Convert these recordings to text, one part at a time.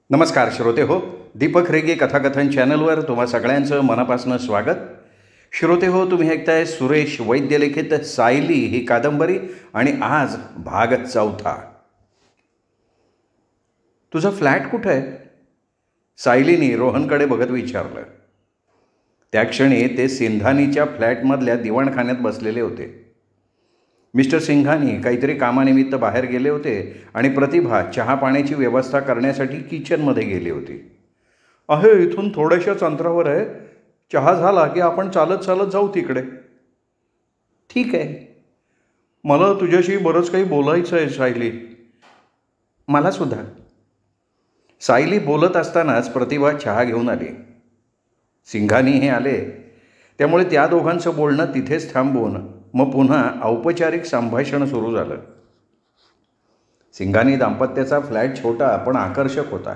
नमस्कार श्रोते हो. दीपक रेगे कथाकथन चॅनलवर तुम्हा सगळ्यांचं मनापासून स्वागत. श्रोते हो, तुम्ही ऐकताय सुरेश वैद्य लिखित सायली ही कादंबरी आणि आज भाग 4. तुझा फ्लॅट कुठं आहे? सायलीने रोहनकडे बघत विचारलं. त्या क्षणी ते सिंघानीच्या फ्लॅटमधल्या दिवाणखान्यात बसलेले होते. मिस्टर सिंघानी काहीतरी कामानिमित्त बाहेर गेले होते आणि प्रतिभा चहा पाण्याची व्यवस्था करण्यासाठी किचनमध्ये गेली होती. इथून थोड्याशाच अंतरावर आहे. चहा झाला की आपण चालत चालत जाऊ तिकडे. ठीक आहे. मला तुझ्याशी बरंच काही बोलायचं आहे सायली. मला सुद्धा. सायली बोलत असतानाच प्रतिभा चहा घेऊन आली. सिंघानी हे आले, त्यामुळे त्या दोघांचं बोलणं तिथेच थांबवून मग पुन्हा औपचारिक संभाषण सुरू झालं. सिंघानी दाम्पत्याचा फ्लॅट छोटा पण आकर्षक होता.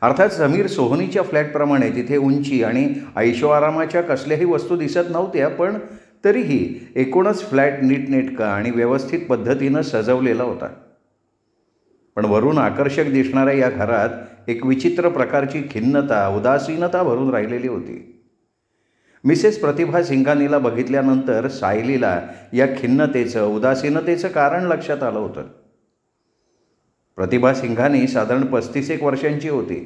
अर्थात समीर सोहनीच्या फ्लॅटप्रमाणे तिथे उंची आणि ऐशोआरामाच्या कसल्याही वस्तू दिसत नव्हत्या, पण तरीही एकूणच फ्लॅट नीटनेटका आणि व्यवस्थित पद्धतीनं सजवलेला होता. पण वरून आकर्षक दिसणाऱ्या या घरात एक विचित्र प्रकारची खिन्नता, उदासीनता भरून राहिलेली होती. मिसेस प्रतिभा सिंघानीला बघितल्यानंतर सायलीला या खिन्नतेचं, उदासीनतेचं कारण लक्षात आलं होतं. प्रतिभा सिंघानी साधारण 35 वर्षांची होती.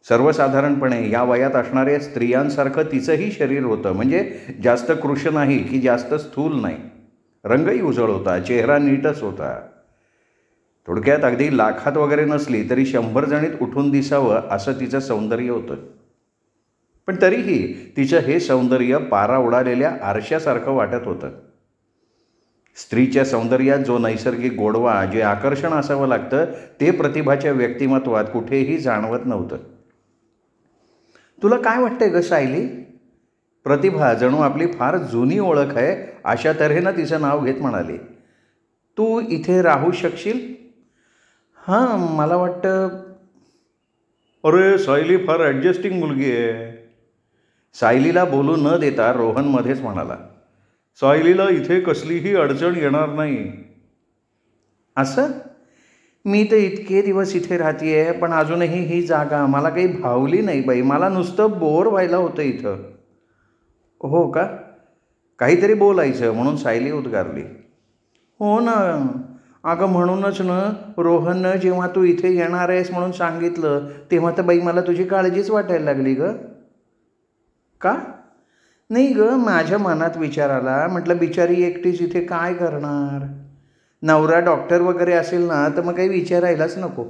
सर्वसाधारणपणे या वयात असणाऱ्या स्त्रियांसारखं तिचंही शरीर होतं, म्हणजे जास्त कृश नाही की जास्त स्थूल नाही. रंगही उजळ होता, चेहरा नीटच होता. थोडक्यात अगदी लाखात वगैरे नसली तरी 100 जणीत उठून दिसावं असं तिचं सौंदर्य होतं. पण तरीही तिचं हे सौंदर्य पारा उडालेल्या आरशासारखं वाटत होतं. स्त्रीच्या सौंदर्यात जो नैसर्गिक गोडवा, जे आकर्षण असावं लागतं, ते प्रतिभाच्या व्यक्तिमत्वात कुठेही जाणवत नव्हतं. तुला काय वाटतंय ग सायली? प्रतिभा जणू आपली फार जुनी ओळख आहे अशा तऱ्हेनं तिचं नाव घेत म्हणाली. तू इथे राहू शकशील? हां, मला वाटतं. अरे सायली फार ॲडजस्टिंग मुलगी आहे. सायलीला बोलू न देता रोहन मध्येच म्हणाला. सायलीला इथे कसलीही अडचण येणार नाही. असं? मी तर इतके दिवस इथे राहतीये, पण अजूनही ही जागा मला काही भावली नाही बाई. मला नुसतं बोर व्हायला होतं इथं. हो का? काहीतरी बोलायचं म्हणून सायली उद्गारली. हो ना. अगं म्हणूनच ना, रोहननं जेव्हा तू इथे येणार आहेस म्हणून सांगितलं, तेव्हा तर बाई मला तुझी काळजीच वाटायला लागली ग. का? नाही ग, माझ्या मनात विचार आला. म्हटलं बिचारी एकटीच इथे काय करणार. नवरा डॉक्टर वगैरे असेल ना, तर मग काही विचारायलाच नको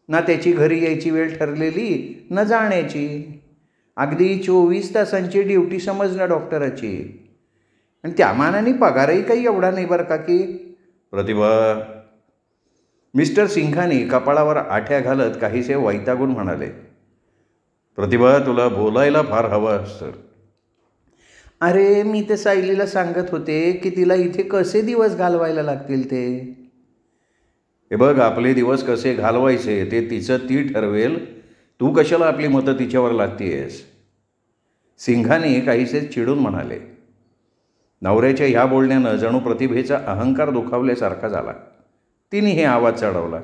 ना. त्याची घरी यायची वेळ ठरलेली ना जाण्याची. अगदी 24 तासांची ड्युटी समज ना डॉक्टराची. आणि त्या मानाने पगारही काही एवढा नाही बरं का की. प्रतिभा, मिस्टर सिंघानी कपाळावर आठ्या घालत काहीसे वैतागून म्हणाले. प्रतिभा, तुला बोलायला फार हवं असतं. अरे मी ते सायलीला सांगत होते की तिला इथे कसे दिवस घालवायला लागतील ते. हे बघ, आपले दिवस कसे घालवायचे ते तिचं ती ठरवेल. तू कशाला आपली मतं तिच्यावर लागतीयस? सिंघानी काहीसे चिडून म्हणाले. नवऱ्याच्या ह्या बोलण्यानं जणू प्रतिभेचा अहंकार दुखावल्यासारखा झाला. तिने हे आवाज चढवला.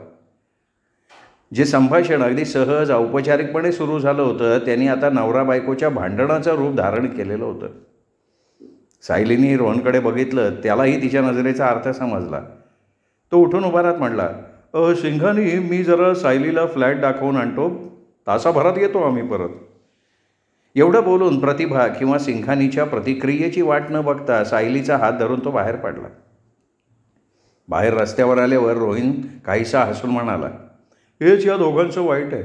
जे संभाषण अगदी सहज औपचारिकपणे सुरू झालं होतं, त्यांनी आता नवरा बायकोच्या भांडणाचं रूप धारण केलेलं होतं. सायलीने रोहनकडे बघितलं. त्यालाही तिच्या नजरेचा अर्थ समजला. तो उठून उभा राहत म्हटला, सिंघानी, मी जरा सायलीला फ्लॅट दाखवून आणतो. तासाभरात येतो आम्ही परत. एवढं बोलून प्रतिभा किंवा सिंघानीच्या प्रतिक्रियेची वाट न बघता सायलीचा हात धरून तो बाहेर पडला. बाहेर रस्त्यावर आल्यावर रोहिन काहीसा हसून म्हणाला, हेच या दोघांचं वाईट आहे.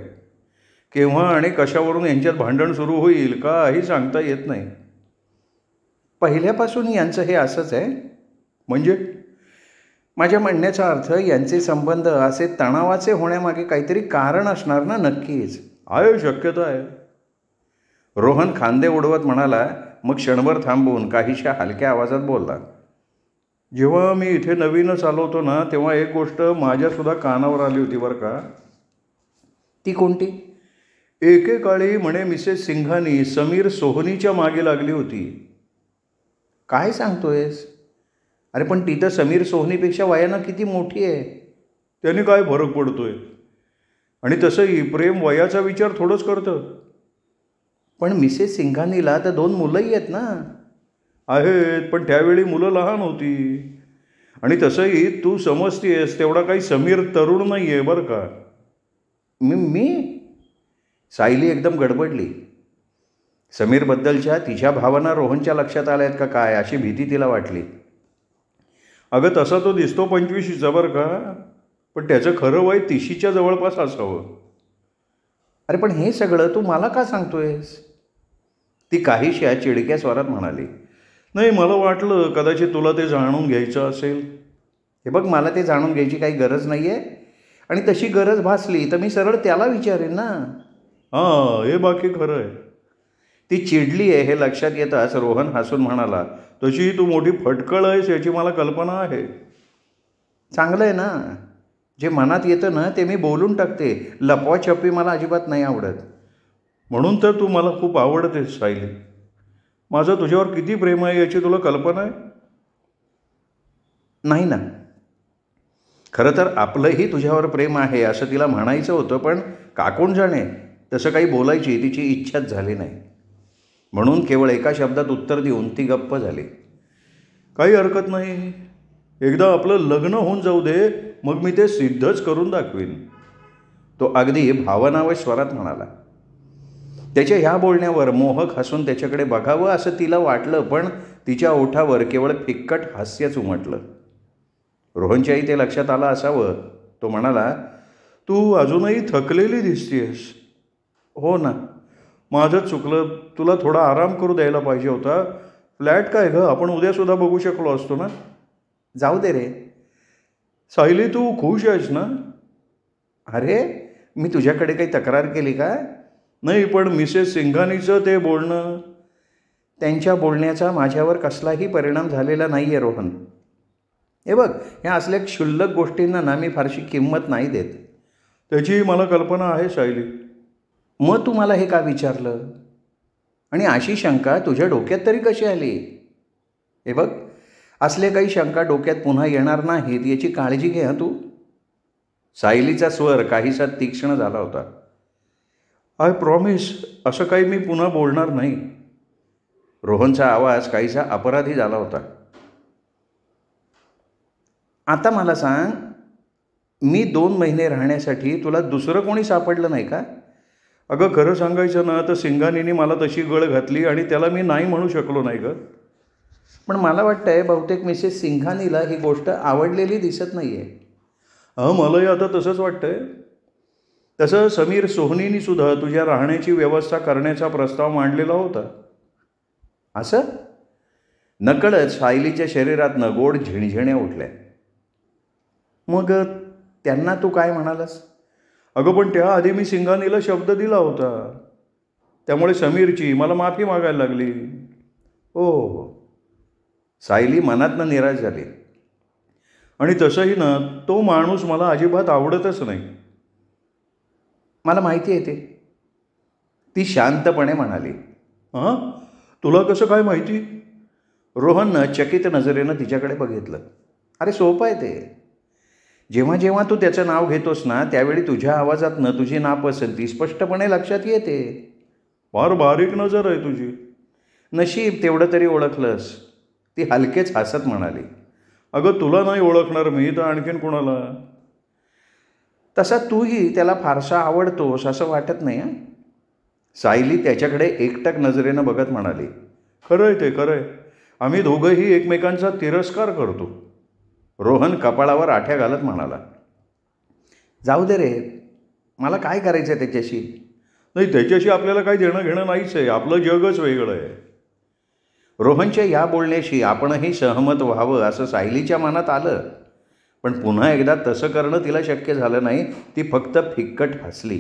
केव्हा आणि कशावरून यांच्यात भांडण सुरू होईल काही सांगता येत नाही. पहिल्यापासून यांचं हे असंच आहे? म्हणजे? माझ्या म्हणण्याचा अर्थ, यांचे संबंध असे तणावाचे होण्यामागे काहीतरी कारण असणार ना. नक्कीच आहे, शक्यता आहे. रोहन खांदे उडवत म्हणाला. मग क्षणभर थांबून काहीशा हलक्या आवाजात बोलला. जेव्हा मी इथे नवीनच आलो होतो ना, तेव्हा एक गोष्ट माझ्यासुद्धा कानावर आली होती बरं का. ती कोणती? एकेकाळी म्हणे मिसेस सिंघानी समीर सोहनीच्या मागे लागली होती. काय सांगतोयस? अरे पण ती तर समीर सोहनीपेक्षा वयानं किती मोठी आहे. त्याने काय फरक पडतोय? आणि तसंही प्रेम वयाचा विचार थोडंच करतं. पण मिसेस सिंघानीला तर 2 मुलंही आहेत ना. आहेत, पण त्यावेळी मुलं लहान होती. आणि तसंही तू समजतेस तेवढा काही समीर तरुण नाही आहे बरं का. मी सायली एकदम गडबडली. समीरबद्दलच्या तिच्या भावना रोहनच्या लक्षात आल्या आहेत का काय अशी भीती तिला वाटली. अगं तसा तो दिसतो 25शीचा बरं का, पण त्याचं खरं वय 30च्या जवळपास असावं. अरे पण हे सगळं तू मला का सांगतोयस. ती काहीशा चिडक्या स्वरात म्हणाली. नाही, मला वाटलं कदाचित तुला ते जाणून घ्यायचं असेल. हे बघ, मला ते जाणून घ्यायची काही गरज नाही आहे, आणि तशी गरज भासली तर मी सरळ त्याला विचारेन ना. हां, हे बाकी खरं आहे. ती चिडली आहे हे लक्षात येताच रोहन हसून म्हणाला, तशी तू मोठी फटकळ आहेस याची मला कल्पना आहे. चांगलं आहे ना, जे मनात येतं ना ते मी बोलून टाकते. लपवाछपवी मला अजिबात नाही आवडत. म्हणून तर तू मला खूप आवडतेस सायली. माझं तुझ्यावर किती प्रेम आहे याची तुला कल्पना आहे. नाही ना, खरं तर आपलंही तुझ्यावर प्रेम आहे असं तिला म्हणायचं होतं, पण का कोण जाणे तसं काही बोलायची तिची इच्छाच झाली नाही. म्हणून केवळ एका शब्दात उत्तर देऊन ती गप्प झाली. काही हरकत नाही, एकदा आपलं लग्न होऊन जाऊ दे, मग मी ते सिद्धच करून दाखवीन, तो अगदी भावनावश स्वरात म्हणाला. त्याच्या ह्या बोलण्यावर मोहक हसून त्याच्याकडे बघावं असं तिला वाटलं, पण तिच्या ओठावर केवळ फिक्कट हास्यच उमटलं. रोहनच्याही ते लक्षात आलं असावं. तो म्हणाला, तू अजूनही थकलेली दिसतीयस. हो ना, माझंच चुकलं. तुला थोडा आराम करू द्यायला पाहिजे होता. फ्लॅट काय गं, आपण उद्यासुद्धा बघू शकलो असतो ना. जाऊ दे रे. सायली, तू खुश आहेस ना. अरे, मी तुझ्याकडे काही तक्रार केली का. नाही, पण मिसेस सिंघानीचं ते बोलणं. त्यांच्या बोलण्याचा माझ्यावर कसलाही परिणाम झालेला नाही आहे रोहन. हे बघ, ह्या असल्या क्षुल्लक गोष्टींना ना मी फारशी किंमत नाही देत. त्याची मला कल्पना आहे सायली. मग तू मला हे का विचारलं, आणि अशी शंका तुझ्या डोक्यात तरी कशी आली. हे बघ, असले काही शंका डोक्यात पुन्हा येणार नाहीत याची काळजी घे तू. सायलीचा स्वर काहीसा तीक्ष्ण झाला होता. आय प्रॉमिस, असं काही मी पुन्हा बोलणार नाही. रोहनचा आवाज काहीसा अपराधी झाला होता. आता मला सांग, मी 2 महिने राहण्यासाठी तुला दुसरं कोणी सापडलं नाही का. अगं खरं सांगायचं ना तर सिंघानीने मला तशी गळ घातली आणि त्याला मी नाही म्हणू शकलो नाही गं. पण मला वाटतं आहे बहुतेक मिसेस सिंघानीला ही गोष्ट आवडलेली दिसत नाही आहे. मलाही आता तसंच वाटतं आहे. तसं समीर सोहनीनी सुद्धा तुझ्या राहण्याची व्यवस्था करण्याचा प्रस्ताव मांडलेला होता. असं नकळत सायलीच्या शरीरातनं गोड झिणझिण्या उठल्या. मग त्यांना तू काय म्हणालास. अगं पण त्याआधी मी सिंघानीला शब्द दिला होता, त्यामुळे समीरची मला माफी मागायला लागली. हो. सायली मनातनं निराश झाली. आणि तसंही ना तो माणूस मला अजिबात आवडतच नाही. मला माहिती आहे ते, ती शांतपणे म्हणाली. हां, तुला कसं काय माहिती. रोहननं चकित नजरेनं तिच्याकडे बघितलं. अरे सोपं आहे ते. जेव्हा जेव्हा तू त्याचं नाव घेतोस ना त्यावेळी तुझ्या आवाजातनं तुझी नापसंती स्पष्टपणे लक्षात येते. फार बारीक नजर आहे तुझी. नशीब तेवढं तरी ओळखलंस. ती हलकेच हसत म्हणाली. अगं तुला नाही ओळखणार मी तर आणखीन कोणाला. तसा तूही त्याला फारसा आवडतोस असं वाटत नाही. सायली त्याच्याकडे एकटक नजरेनं बघत म्हणाली. खरं आहे ते, खरं आहे. आम्ही दोघंही एकमेकांचा तिरस्कार करतो. रोहन कपाळावर आठ्या घालत म्हणाला. जाऊ दे रे, मला काय करायचं आहे त्याच्याशी. नाही, त्याच्याशी आपल्याला काही देणं घेणं नाहीच आहे. आपलं जगच वेगळं आहे. रोहनच्या या बोलण्याशी आपणही सहमत व्हावं असं सायलीच्या मनात आलं, पण पुन्हा एकदा तसं करणं तिला शक्य झालं नाही. ती फक्त फिक्कट हसली.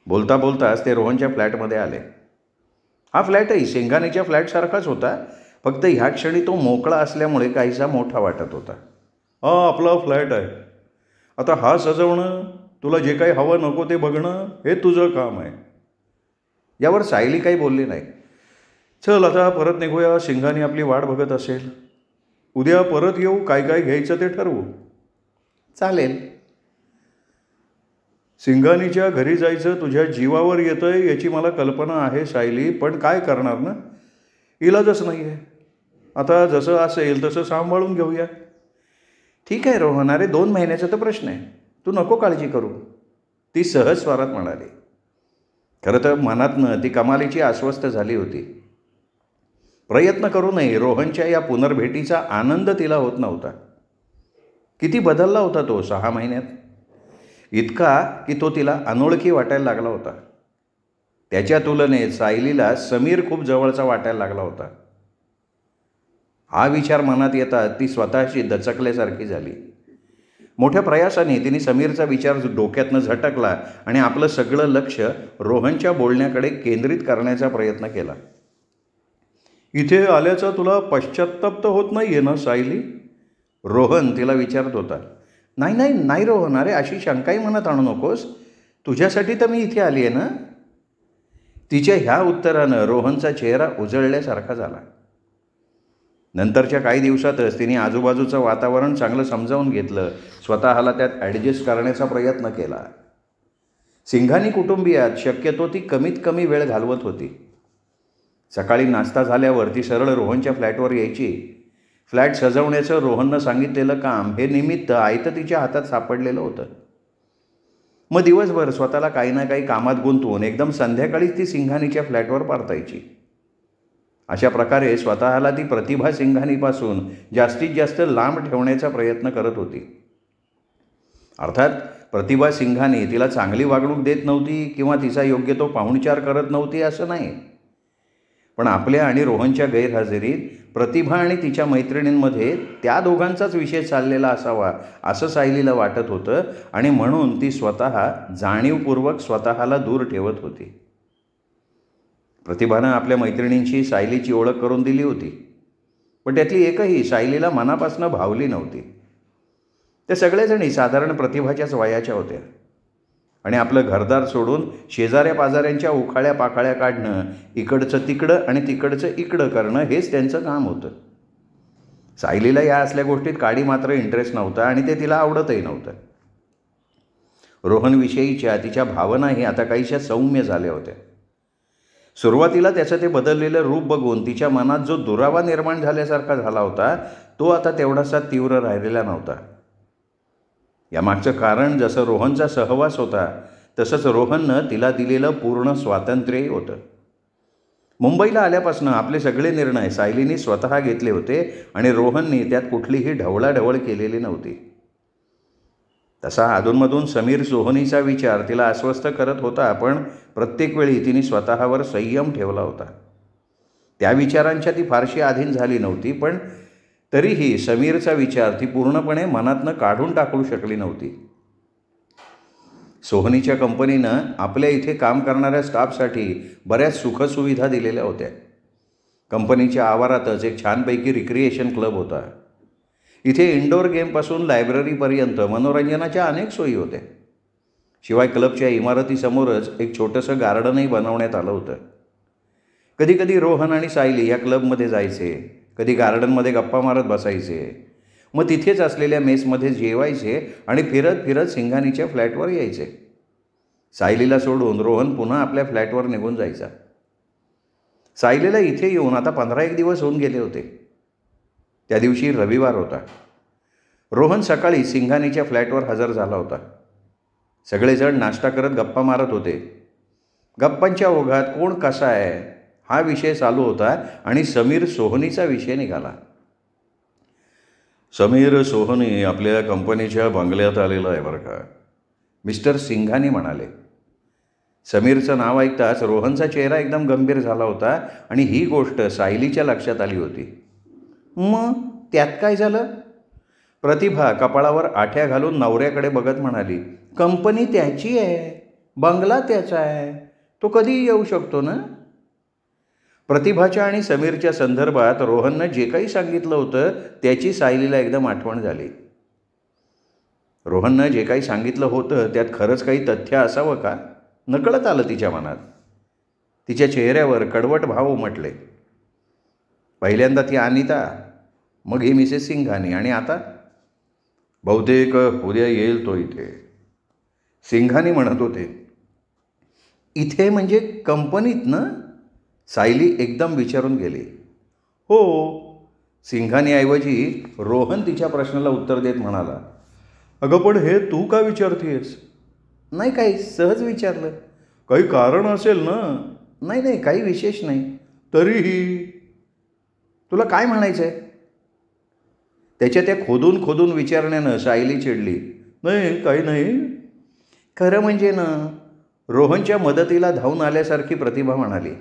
बोलता बोलताच ते रोहनच्या फ्लॅटमध्ये आले. हा फ्लॅटही सिंघानीच्या फ्लॅटसारखाच होता, फक्त ह्या क्षणी तो मोकळा असल्यामुळे काहीसा मोठा वाटत होता. हा आपला फ्लॅट आहे. आता हा सजवणं, तुला जे काही हवं नको ते बघणं हे तुझं काम आहे. यावर सायली काही बोलली नाही. चल आता परत निघूया. सिंघानी आपली वाट बघत असेल. उद्या परत येऊ, काय काय घ्यायचं ते ठरवू. चालेल. सिंघानीच्या घरी जायचं तुझ्या जीवावर येतंय याची मला कल्पना आहे सायली, पण काय करणार ना, इलाजच नाही आहे. आता जसं असेल तसं सांभाळून घेऊया. ठीक आहे रोहन, अरे 2 महिन्याचा तर प्रश्न आहे, तू नको काळजी करू, ती सहज स्वरात म्हणाली. खरं तर मनातनं ती कमालीची अस्वस्थ झाली होती. प्रयत्न करूनही रोहनच्या या पुनर्भेटीचा आनंद तिला होत नव्हता. किती बदलला होता तो 6 महिन्यात, इतका की तो तिला अनोळखी वाटायला लागला होता. त्याच्या तुलनेत सायलीला समीर खूप जवळचा वाटायला लागला होता. हा विचार मनात येतात ती स्वतःशी दचकल्यासारखी झाली. मोठ्या प्रयासाने तिने समीरचा विचार डोक्यातनं झटकला आणि आपलं सगळं लक्ष रोहनच्या बोलण्याकडे केंद्रित करण्याचा प्रयत्न केला. इथे आल्याचा तुला पश्चात्ताप तर होत नाही आहे ना सायली, रोहन तिला विचारत होता. नाही नाही नाही रोहन, अरे अशी शंकाही मनात आणू नकोस, तुझ्यासाठी तर मी इथे आली आहे ना. तिच्या ह्या उत्तरानं रोहनचा चेहरा उजळल्यासारखा झाला. नंतरच्या काही दिवसातच तिने आजूबाजूचं वातावरण चांगलं समजावून घेतलं, स्वतःला त्यात ॲडजस्ट करण्याचा प्रयत्न केला. सिंघानी कुटुंबियात शक्यतो ती कमीत कमी वेळ घालवत होती. सकाळी नाश्ता झाल्यावर ती सरळ रोहनच्या फ्लॅटवर यायची. फ्लॅट सजवण्याचं रोहननं सांगितलेलं काम हे निमित्त आयतं तिच्या हातात सापडलेलं होतं. मग दिवसभर स्वतःला काही ना काही कामात गुंतवून एकदम संध्याकाळीच ती सिंघानीच्या फ्लॅटवर परतायची. अशा प्रकारे स्वतःला ती प्रतिभा सिंघानीपासून जास्तीत जास्त लांब ठेवण्याचा प्रयत्न करत होती. अर्थात प्रतिभा सिंघानी तिला चांगली वागणूक देत नव्हती किंवा तिचा योग्य तो पाहुणचार करत नव्हती असं नाही, पण आपल्या आणि रोहनच्या गैरहजेरीत प्रतिभा आणि तिच्या मैत्रिणींमध्ये त्या दोघांचाच विषय चाललेला असावा असं सायलीला वाटत होतं आणि म्हणून ती स्वतः जाणीवपूर्वक स्वतःला दूर ठेवत होती. प्रतिभानं आपल्या मैत्रिणींशी सायलीची ओळख करून दिली होती, पण त्यातली एकही सायलीला मनापासून भावली नव्हती. त्या सगळेजणी साधारण प्रतिभाच्याच वयाच्या होत्या आणि आपलं घरदार सोडून शेजाऱ्या पाजाऱ्यांच्या उखाळ्या पाखाळ्या काढणं, इकडचं तिकडं आणि तिकडचं इकडं करणं हेच त्यांचं काम होतं. सायलीला या असल्या गोष्टीत काडी मात्र इंटरेस्ट नव्हता आणि ते तिला आवडतही नव्हतं. रोहनविषयीच्या तिच्या भावनाही आता काहीशा सौम्य झाल्या होत्या. सुरुवातीला त्याचं ते बदललेलं रूप बघून तिच्या मनात जो दुरावा निर्माण झाल्यासारखा झाला होता तो आता तेवढासा तीव्र राहिलेला नव्हता. यामागचं कारण जसं रोहनचा सहवास होता तसंच रोहननं तिला दिलेलं पूर्ण स्वातंत्र्यही होतं. मुंबईला आल्यापासून आपले सगळे निर्णय सायलीने स्वतः घेतले होते आणि रोहनने त्यात कुठलीही ढवळाढवळ केलेली नव्हती. तसा अधूनमधून समीर सोहनीचा विचार तिला अस्वस्थ करत होता, पण प्रत्येक वेळी तिने स्वतःवर संयम ठेवला होता. त्या विचारांच्या ती फारशी अधीन झाली नव्हती, पण तरीही समीरचा विचार ती पूर्णपणे मनातनं काढून टाकू शकली नव्हती. सोहनीच्या कंपनीनं आपल्या इथे काम करणाऱ्या स्टाफसाठी बऱ्याच सुखसुविधा दिलेल्या होत्या. कंपनीच्या आवारातच एक छानपैकी रिक्रिएशन क्लब होता. इथे इंडोर गेमपासून लायब्ररीपर्यंत मनोरंजनाच्या अनेक सोयी होत्या. शिवाय क्लबच्या इमारतीसमोरच एक छोटंसं गार्डनही बनवण्यात आलं होतं. कधीकधी रोहन आणि सायली या क्लबमध्ये जायचे, कधी गार्डनमध्ये गप्पा मारत बसायचे, मग तिथेच असलेल्या मेसमध्ये जेवायचे आणि फिरत फिरत सिंघानीच्या फ्लॅटवर यायचे. सायलीला सोडून रोहन पुन्हा आपल्या फ्लॅटवर निघून जायचा. सायलीला इथे येऊन आता 15-1 दिवस होऊन गेले होते. त्या दिवशी रविवार होता. रोहन सकाळी सिंघानीच्या फ्लॅटवर हजर झाला होता. सगळेजण नाश्ता करत गप्पा मारत होते. गप्पांच्या ओघात कोण कसा आहे हा विषय चालू होता आणि समीर सोहनीचा विषय निघाला. समीर सोहनी आपल्या कंपनीच्या बंगल्यात आलेला आहे बरं का, मिस्टर सिंघानी म्हणाले. समीरचं नाव ऐकताच रोहनचा चेहरा एकदम गंभीर झाला होता आणि ही गोष्ट सायलीच्या लक्षात आली होती. मग त्यात काय झालं? प्रतिभा कपाळावर आठ्या घालून नवऱ्याकडे बघत म्हणाली. कंपनी त्याची आहे, बंगला त्याचा आहे, तो कधीही येऊ शकतो ना. प्रतिभाच्या आणि समीरच्या संदर्भात रोहननं जे काही सांगितलं होतं त्याची सायलीला एकदम आठवण झाली. रोहननं जे काही सांगितलं होतं त्यात खरंच काही तथ्य असावं का, नकळत आलं तिच्या मनात. तिच्या चेहऱ्यावर कडवट भाव उमटले. पहिल्यांदा ती अनिता, मग ही मिसेस सिंघानी आणि आता बहुतेक उद्या येईल तो इथे. सिंघानी म्हणत होते. इथे म्हणजे कंपनीत ना? सायली एकदम विचारून गेली. हो. सिंघानीऐवजी रोहन तिच्या प्रश्नाला उत्तर देत म्हणाला. अगं पण हे तू का विचारतेस? नाही काही, सहज विचारलं. काही कारण असेल ना? नाही नाही, काही विशेष नाही. तरीही तुला काय म्हणायचं आहे? त्याच्या त्या खोदून खोदून विचारण्यानं सायली चिडली. नाही काही नाही. खरं म्हणजे ना, रोहनच्या मदतीला धावून आल्यासारखी प्रतिभा म्हणाली.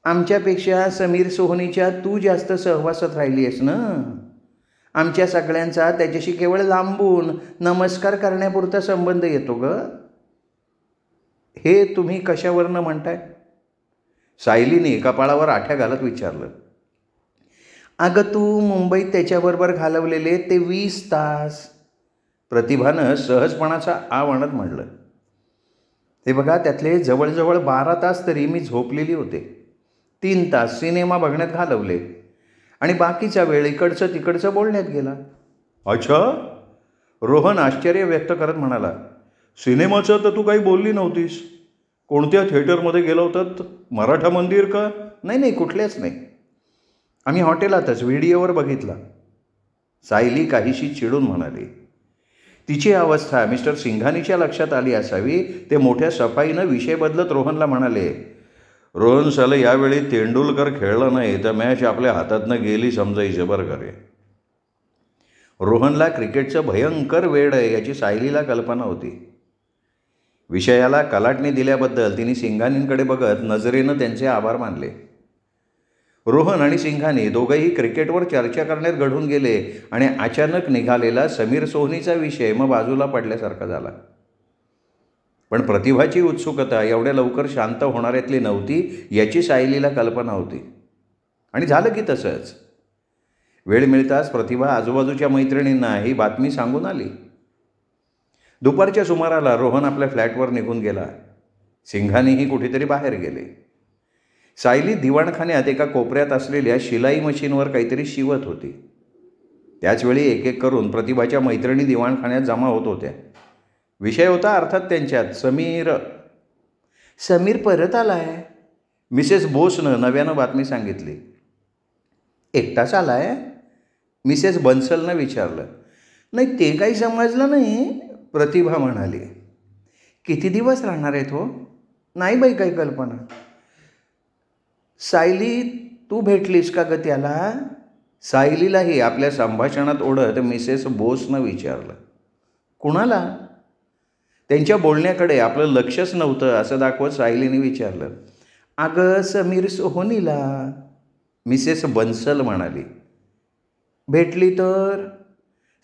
आमच्यापेक्षा समीर सोहनीच्या तू जास्त सहवासात राहिली आहेस ना. आमच्या सगळ्यांचा त्याच्याशी केवळ लांबून नमस्कार करण्यापुरता संबंध येतो ग. हे तुम्ही कशावरनं म्हणताय? सायलीने कपाळावर आठ्या घालत विचारलं. अगं तू मुंबईत त्याच्याबरोबर घालवलेले ते 20 तास. प्रतिभानं सहजपणाचा आव आणत म्हणलं. ते बघा, त्यातले जवळजवळ 12 तास तरी मी झोपलेली होते. 3 तास सिनेमा बघण्यात घालवले आणि बाकीचा वेळ इकडचं तिकडचं बोलण्यात गेला. अच्छा. रोहन आश्चर्य व्यक्त करत म्हणाला. सिनेमाचं तर तू काही बोलली नव्हतीस. कोणत्या थिएटरमध्ये गेला होतात? मराठा मंदिर का? नाही नाही, कुठल्याच नाही. आम्ही हॉटेलातच व्हिडिओवर बघितला. सायली काहीशी चिडून म्हणाली. तिची अवस्था मिस्टर सिंघानीच्या लक्षात आली असावी. ते मोठ्या सफाईनं विषय बदलत रोहनला म्हणाले. रोहन साला यावेळी तेंडुलकर खेळला नाही तर मॅच आपल्या हातातनं गेली समजायचं बरं का रे. रोहनला क्रिकेटचं भयंकर वेड आहे याची सायलीला कल्पना होती. विषयाला कलाटणी दिल्याबद्दल तिने सिंघानींकडे बघत नजरेनं त्यांचे आभार मानले. रोहन आणि सिंघानी दोघंही क्रिकेटवर चर्चा करण्यात गढून गेले आणि अचानक निघालेला समीर सोहनीचा विषय मग बाजूला पडल्यासारखा झाला. पण प्रतिभाची उत्सुकता एवढ्या लवकर शांत होणाऱ्यातली नव्हती याची सायलीला कल्पना होती. आणि झालं की तसंच. वेळ मिळताच प्रतिभा आजूबाजूच्या मैत्रिणींना ही बातमी सांगून आली. दुपारच्या सुमाराला रोहन आपल्या फ्लॅटवर निघून गेला. सिंघानीही कुठेतरी बाहेर गेले. सायली दिवाणखान्यात एका कोपऱ्यात असलेल्या शिलाई मशीनवर काहीतरी शिवत होती. त्याचवेळी एक एक करून प्रतिभाच्या मैत्रिणी दिवाणखान्यात जमा होत होत्या. विषय होता अर्थात त्यांच्यात समीर परत आलाय. मिसेस बोसनं नव्यानं बातमी सांगितली. एकटाच आलाय? मिसेस बन्सलनं विचारलं. नाही ते काही समजलं नाही, प्रतिभा म्हणाली. किती दिवस राहणार आहे तो? नाही बाई काही कल्पना. सायली तू भेटलीस का ग त्याला? सायलीलाही आपल्या संभाषणात ओढत मिसेस बोसनं विचारलं. कुणाला? त्यांच्या बोलण्याकडे आपलं लक्षच नव्हतं असं दाखवत सायलीने विचारलं. अगं समीर सोहनीला, मिसेस बन्सल म्हणाली. भेटली तर?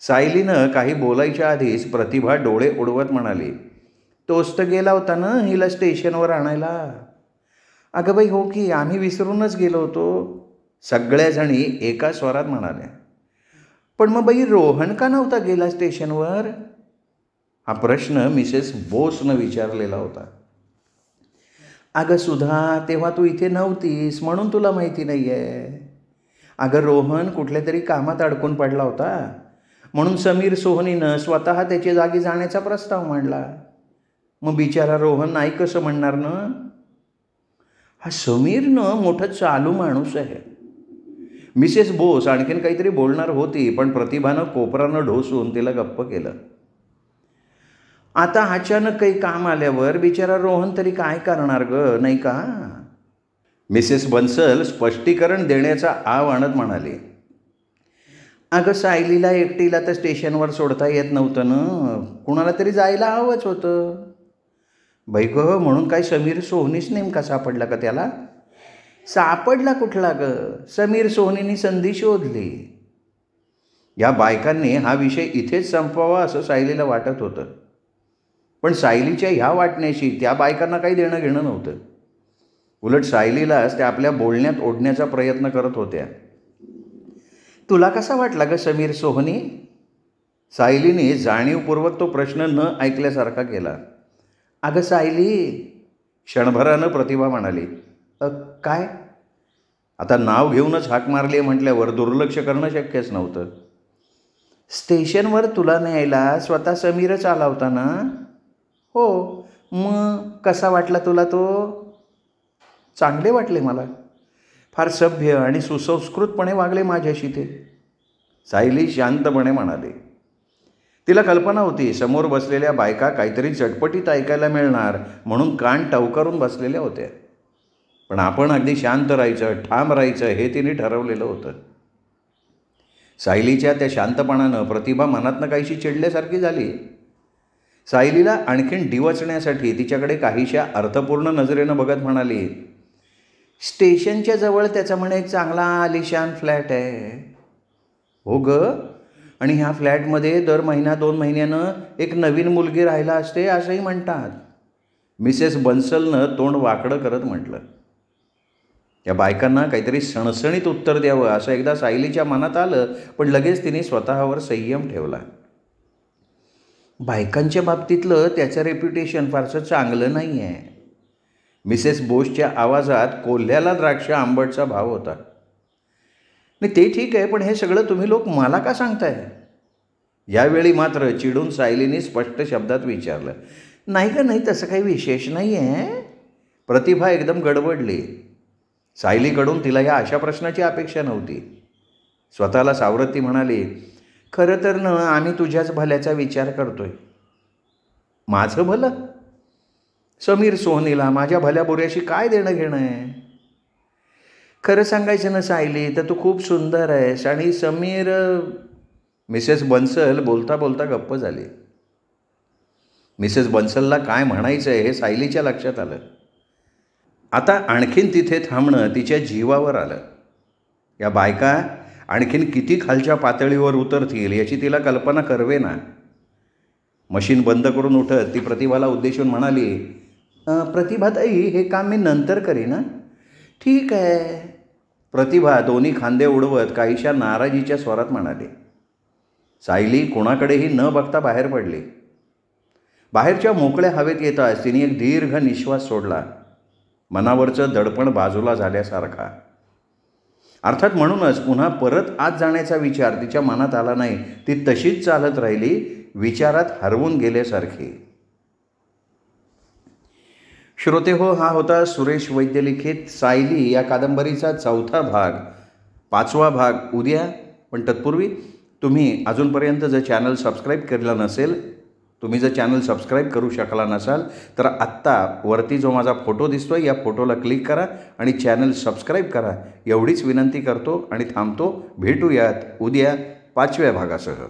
सायलीनं काही बोलायच्या आधीच प्रतिभा डोळे उडवत म्हणाली. तोच तर गेला होता ना हिला स्टेशनवर आणायला. अगं बाई हो की, आम्ही विसरूनच गेलो होतो, सगळ्याजणी एका स्वरात म्हणाल्या. पण मग बाई रोहन का नव्हता गेला स्टेशनवर? हा प्रश्न मिसेस बोसनं विचारलेला होता. अगं सुधा, तेव्हा तू इथे नव्हतीस म्हणून तुला माहिती नाही आहे. अगं रोहन कुठल्या तरी कामात अडकून पडला होता म्हणून समीर सोहनीनं स्वतः त्याच्या जागी जाण्याचा प्रस्ताव मांडला. मग बिचारा रोहन नाही कसं म्हणणार ना. हा समीरनं मोठं चालू माणूस आहे. मिसेस बोस आणखीन काहीतरी बोलणार होती पण प्रतिभानं कोपरानं ढोसून तिला गप्प केलं. आता अचानक काही काम आल्यावर बिचारा रोहन तरी काय करणार ग, नाही का? मिसेस बन्सल स्पष्टीकरण देण्याचा आव आणत म्हणाली. अगं सायलीला एकटीला तर स्टेशनवर सोडता येत नव्हतं ना, कुणाला तरी जायला हवंच होतं. बाई ग, म्हणून काय समीर सोहनीच नेमका सापडला का त्याला? सापडला कुठला ग, समीर सोहनीनी संधी शोधली. या बायकांनी हा विषय इथेच संपवावा असं सायलीला वाटत होतं. पण सायलीच्या ह्या वाटण्याशी त्या बायकांना काही देणं घेणं नव्हतं. उलट सायलीलाच त्या आपल्या बोलण्यात ओढण्याचा प्रयत्न करत होत्या. तुला कसा वाटला ग समीर सोहनी? सायलीने जाणीवपूर्वक तो प्रश्न न ऐकल्यासारखा केला. अगं सायली, क्षणभरानं प्रतिभा म्हणाली. काय? आता नाव घेऊनच हाक मारली म्हटल्यावर दुर्लक्ष करणं शक्यच नव्हतं. स्टेशनवर तुला न्यायला स्वतः समीरच आला होता ना? हो. मग कसा वाटला तुला तो? चांगले वाटले मला. फार सभ्य आणि सुसंस्कृतपणे वागले माझ्याशी ते, सायली शांतपणे म्हणाली. तिला कल्पना होती समोर बसलेल्या बायका काहीतरी चटपटीत ऐकायला मिळणार म्हणून कान टवकारून बसलेल्या होत्या. पण आपण अगदी शांत राहायचं, ठाम राहायचं हे तिने ठरवलेलं होतं. सायलीच्या त्या शांतपणानं प्रतिभा मनातनं काहीशी चिडल्यासारखी झाली. सायलीला आणखीन डिवचण्यासाठी तिच्याकडे काहीशा अर्थपूर्ण नजरेनं बघत म्हणाली, स्टेशनच्या जवळ त्याचा म्हणे एक चांगला आलिशान फ्लॅट आहे. हो ग, आणि ह्या फ्लॅटमध्ये दर महिना 2 महिन्यानं एक नवीन मुलगी राहायला असते असंही म्हणतात. मिसेस बन्सलनं तोंड वाकडं करत म्हटलं. या बायकांना काहीतरी सणसणीत उत्तर द्यावं असं एकदा सायलीच्या मनात आलं, पण लगेच तिने स्वतःवर संयम ठेवला. बायकांच्या बाबतीतलं त्याचं रेप्युटेशन फारसं चांगलं नाही आहे. मिसेस बोसच्या आवाजात कोल्ह्याला द्राक्ष आंबटचा भाव होता. नाही ते ठीक आहे, पण हे सगळं तुम्ही लोक मला का सांगताय? यावेळी मात्र चिडून सायलीने स्पष्ट शब्दात विचारलं. नाही का, नाही तसं काही विशेष नाही आहे. प्रतिभा एकदम गडबडली. सायलीकडून तिला या अशा प्रश्नाची अपेक्षा नव्हती. स्वतःला सावरत ती म्हणाली, खरं तर न आम्ही तुझ्याच भल्याचा विचार करतोय. माझं भलं? समीर सोहनीला माझ्या भल्या बुऱ्याशी काय देणं घेणं आहे? खरं सांगायचं ना सायली, तर तू खूप सुंदर आहेस आणि समीर. मिसेस बन्सल बोलता बोलता गप्प झाली. मिसेस बन्सलला काय म्हणायचं आहे हे सायलीच्या लक्षात आलं. आता आणखीन तिथे थांबणं तिच्या जीवावर आलं. या बायका आणखीन किती खालच्या पातळीवर उतरतील याची तिला कल्पना करवेना. मशीन बंद करून उठत ती प्रतिभाला उद्देशून म्हणाली, प्रतिभाताई, हे काम मी नंतर करीन ना. ठीक आहे. प्रतिभा दोन्ही खांदे उडवत काहीशा नाराजीच्या स्वरात म्हणाली. सायली कोणाकडेही न बघता बाहेर पडली. बाहेरच्या मोकळ्या हवेत येताच तिने एक दीर्घ निश्वास सोडला, मनावरचं दडपण बाजूला झाल्यासारखा. अर्थात म्हणूनच पुन्हा परत आत जाण्याचा विचार तिच्या मनात आला नाही. ती तशीच चालत राहिली, विचारात हरवून गेल्यासारखी. श्रोते हो, हा होता सुरेश वैद्य लिखित सायली या कादंबरीचा 4था भाग. 5वा भाग उद्या. पण तत्पूर्वी तुम्ही अजूनपर्यंत जर चॅनल सबस्क्राईब केलेला नसेल, तुम्ही जर चॅनल सबस्क्राईब करू शकला नसाल तर आत्ता वरती जो माझा फोटो दिसतोय या फोटोला क्लिक करा आणि चॅनल सबस्क्राईब करा. एवढीच विनंती करतो आणि थांबतो. भेटूयात उद्या 5व्या भागासह.